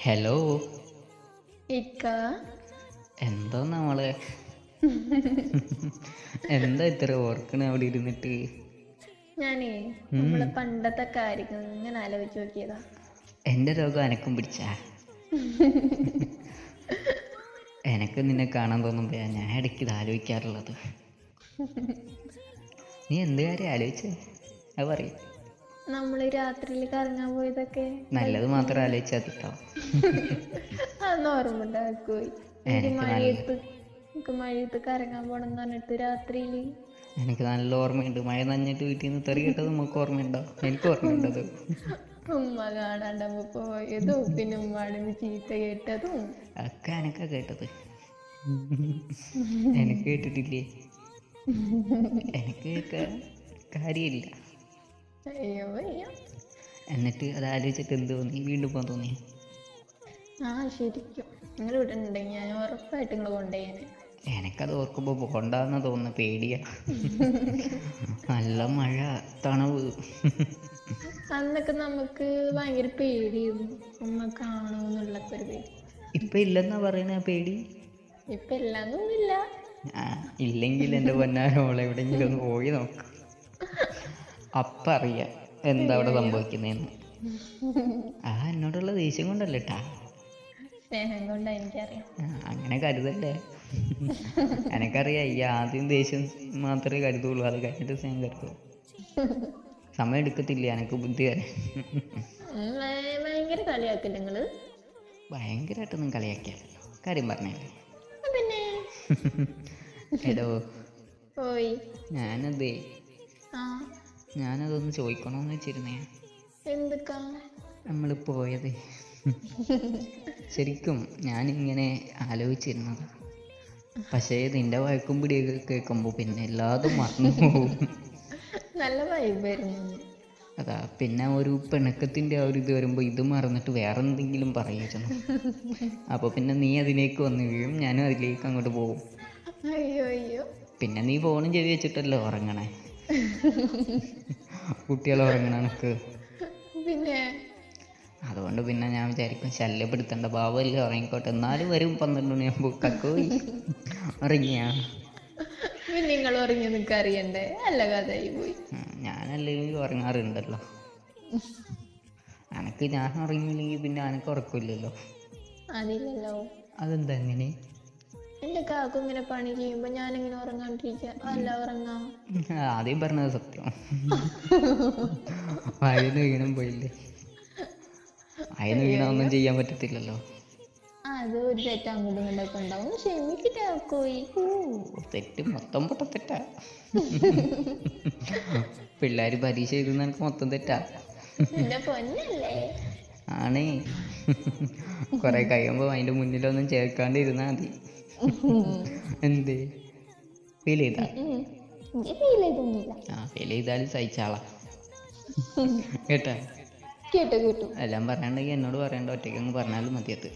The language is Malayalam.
ഹലോ. ഇക്ക എന്താ നമ്മളെ എന്താ ഇത്ര ഓർക്കണ അവിടെ ഇരുന്നിട്ട്? ഞാനേ നമ്മളെ പണ്ടത്തെ കാര്യങ്ങൾ ഇങ്ങനെ ആലോചിച്ച് നോക്കിയതാ. എൻ്റെ രോഗം എനക്കും പിടിച്ചാ? എനക്ക് നിന്നെ കാണാൻ തോന്നുമ്പോഴാ ഞാൻ ഇടയ്ക്ക് ഇത് ആലോചിക്കാറുള്ളത്. നീ എന്ത് കാര്യം ആലോചിച്ചേ? അത് പറയും. നമ്മള് രാത്രിയിൽ കറങ്ങാൻ പോയതൊക്കെ നല്ലത് മാത്രം ആലോചിച്ചാൽ കേട്ടോ. അന്ന് ഓർമ്മ ഉണ്ടാക്കുപോയി. എനിക്ക് മഴയത്ത് കറങ്ങാൻ പോണം എന്ന് പറഞ്ഞിട്ട് രാത്രിയില്. എനിക്ക് നല്ല ഓർമ്മയുണ്ട്. മഴ നനഞ്ഞിട്ട് വീട്ടിൽ നിന്ന് തെറി കേട്ടത് നമുക്ക് ഓർമ്മയുണ്ടോ? എനിക്ക് ഓർമ്മയുണ്ടത്. ഉമ്മ കാണാണ്ടമ്മ പോയതും പിന്നെ ഉമ്മാടിന്ന് ചീത്ത കേട്ടതും ഒക്കെ എനക്കാ കേട്ടത്. എനിക്ക് കേട്ടിട്ടില്ലേ? എനിക്ക് കേൾക്കാൻ കാര്യമില്ല. അയ്യോ അയ്യോ. എന്നിട്ട് അത് ആലോചിച്ചിട്ട് എന്ത് തോന്നി? വീണ്ടും പോകാൻ തോന്നിയ? ശരിക്കും നിങ്ങൾ ഇവിടെ ഉണ്ടെങ്കിൽ ഞാൻ ഉറപ്പായിട്ട് നിങ്ങൾ കൊണ്ടുപോയേനെ. എനക്കത് ഓർക്കുമ്പോൾ പോകണ്ടെന്ന് തോന്നുന്നു. പേടിയാ. നല്ല മഴ, തണവ്. അന്നൊക്കെ നമുക്ക് ഭയങ്കര പേടിയായിരുന്നു. ഉമ്മ കാണുമെന്നുള്ളൊക്കെ ഒരു പേടി. ഇപ്പം ഇല്ലെന്നാ പറയണ പേടി. ഇപ്പം ഇല്ലാന്നൊന്നുമില്ല. ഇല്ലെങ്കിൽ എൻ്റെ പൊന്നാരോളെ എവിടെയെങ്കിലും ഒന്ന് പോയി നോക്ക്. അപ്പം അറിയാം എന്താ അവിടെ സംഭവിക്കുന്നതെന്ന്. എന്നോടുള്ള ദേഷ്യം കൊണ്ടല്ലേ ട്ടാ. സ്നേഹം കൊണ്ടാ എനിക്കറിയാം. അങ്ങനെ കരുതല്ലേ. എനക്കറിയാം ഈ ആദ്യം ദേഷ്യം മാത്രമേ കരുതുള്ളൂ. അത് കഴിഞ്ഞിട്ട് സ്നേഹം കരുതുള്ളൂ. സമയം എടുക്കത്തില്ല എനക്ക് ബുദ്ധി വരെ. ഭയങ്കര കളിയാക്കില്ല നിങ്ങള്. ഭയങ്കരമായിട്ടൊന്നും കളിയാക്കിയാലോ, കാര്യം പറഞ്ഞല്ലേ. പിന്നെ എടോ പോയി ഞാനതൊന്ന് ചോദിക്കണമെന്ന് വെച്ചിരുന്നേ. എന്തൊക്കാ നമ്മൾ പോയത്? ശരിക്കും ഞാനിങ്ങനെ ആലോചിച്ചിരുന്നത്. പക്ഷേ നിന്റെ വഴക്കും പിടിയൊക്കെ കേൾക്കുമ്പോൾ പിന്നെ എല്ലാതും മറന്നു പോകും. നല്ല വൈബായിരുന്നു. അതാ പിന്നെ ഒരു പിണക്കത്തിൻ്റെ ആ ഒരു ഇത് വരുമ്പോൾ ഇത് മറന്നിട്ട് വേറെ എന്തെങ്കിലും പറയുമായിരുന്നു. അപ്പോൾ പിന്നെ നീ അതിലേക്ക് വന്നു വീഴും, ഞാനും അതിലേക്ക് അങ്ങോട്ട് പോകും. അയ്യോ അയ്യോ. പിന്നെ നീ ഫോണും ചെവി വെച്ചിട്ടല്ലേ ഉറങ്ങണേ. കുട്ടികൾ ഉറങ്ങണ എനക്ക്. പിന്നെ അതുകൊണ്ട് പിന്നെ ഞാൻ വിചാരിക്കും ശല്യപ്പെടുത്തേണ്ട, പാവമല്ലേ, ഉറങ്ങിക്കോട്ടെ. എന്നാലും വരും 12 മണിയാകുമ്പോൾ. കക്കോയി ഉറങ്ങിയാ? പിന്നെ നിങ്ങൾ ഉറങ്ങി നിനക്ക് അറിയണ്ടേ? നല്ല കഥയായി പോയി. ഞാനല്ലെങ്കിൽ ഉറങ്ങാറുണ്ടല്ലോ. അനക്ക് ഞാൻ ഉറങ്ങിയില്ലെങ്കിൽ പിന്നെ അനക്ക് ഉറക്കമില്ലല്ലോ. അതില്ലല്ലോ. അതെന്താ അങ്ങനെ? എന്റെ കാക്കു ഇങ്ങനെ പണി ചെയ്യുമ്പോ ഞാനിങ്ങനെ ഉറങ്ങാണ്ടിരിക്കുക. അല്ല ഉറങ്ങാം. ആദ്യം പറഞ്ഞത് സത്യം. വായന്ന് വീണം പോയില്ലേ. വായന്ന് വീണ ഒന്നും ചെയ്യാൻ പറ്റത്തില്ലല്ലോ. അത് ഒരു തെറ്റ് അങ്ങോട്ടും ഇങ്ങോട്ടൊക്കെ ഉണ്ടാവും. ക്ഷമിക്കിട്ടാക്കോയി. തെറ്റ് മൊത്തം പൊട്ട തെറ്റാ. പിള്ളേർ പരീക്ഷ എഴുതുന്ന എനിക്ക് മൊത്തം തെറ്റാ. എന്റെ പൊന്നല്ലേ. ആണേ. കുറെ കഴിയുമ്പോൾ അതിൻ്റെ മുന്നിലൊന്നും ചേർക്കാണ്ടിരുന്നാ മതി. എന്തേ ഫീൽ ചെയ്താ? ഫീൽ ചെയ്താലും സഹിച്ചാളാ കേട്ടാ. കേട്ടു. എല്ലാം പറയാണ്ടെങ്കിൽ എന്നോട് പറയണ്ട, ഒറ്റയ്ക്കങ്ങ് പറഞ്ഞാലും മതിയത്.